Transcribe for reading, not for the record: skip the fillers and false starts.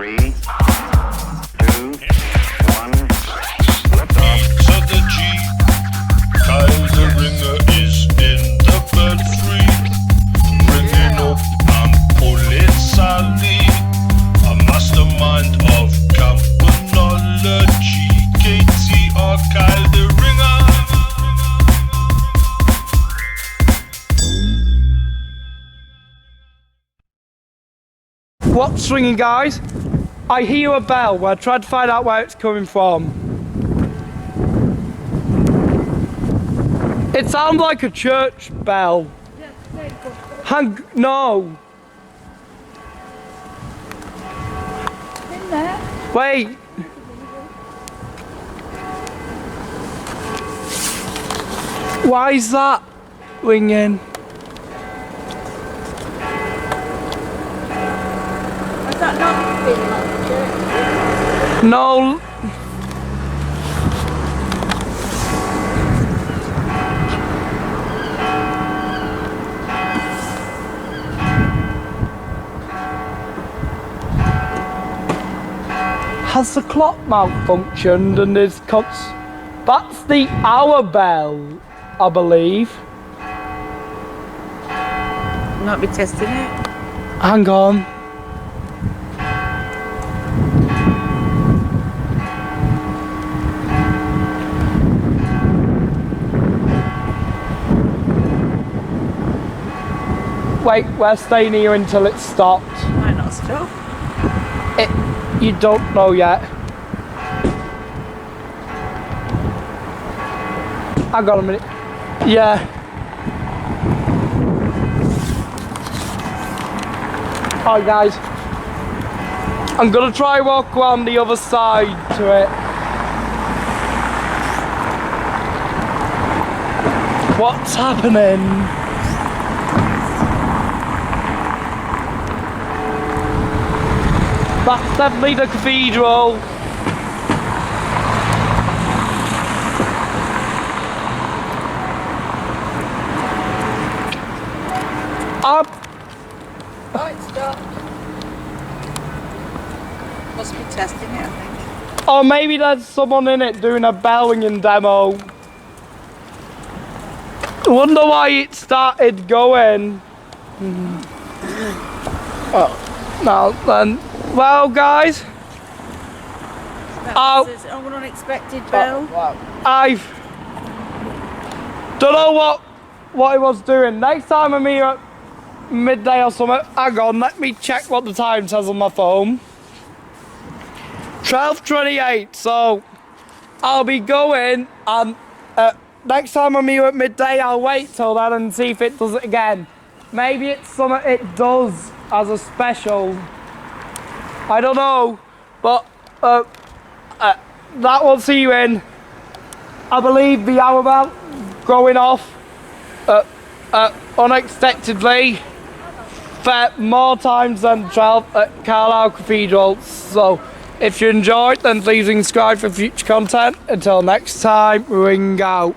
3, 2, 1, lift off. So the G, Kyle the ringer is in the belfry, ringing up Ampolisali, a mastermind of campanology, KTR Kyle the ringer. What's ringing, guys? I hear a bell. We're trying to find out where it's coming from. It sounds like a church bell. No. In there. Wait. Why is that ringing? Has that not been like the church? No. Has the clock malfunctioned and is that's the hour bell, I believe. Might be testing it. Hang on. Wait, we're staying here until it stopped. Might not stop. You don't know yet. Hang on a minute. Yeah. Alright guys. I'm gonna try walk around the other side to it. What's happening? That's definitely the cathedral. Up. Oh, it stopped. Must be testing it, I think. Oh, maybe there's someone in it doing a bell ringing demo. I wonder why it started going. Oh, now then. Well, guys, That was an unexpected bell. I've don't know what it was doing. Next time I'm here at midday or something, hang on, let me check what the time says on my phone. 12:28, so I'll be going, and next time I'm here at midday, I'll wait till then and see if it does it again. Maybe it's something it does as a special. I don't know, but that will see you in, I believe, the hour bell going off unexpectedly for more times than 12 at Carlisle Cathedral. So if you enjoyed, then please subscribe for future content. Until next time, ring out.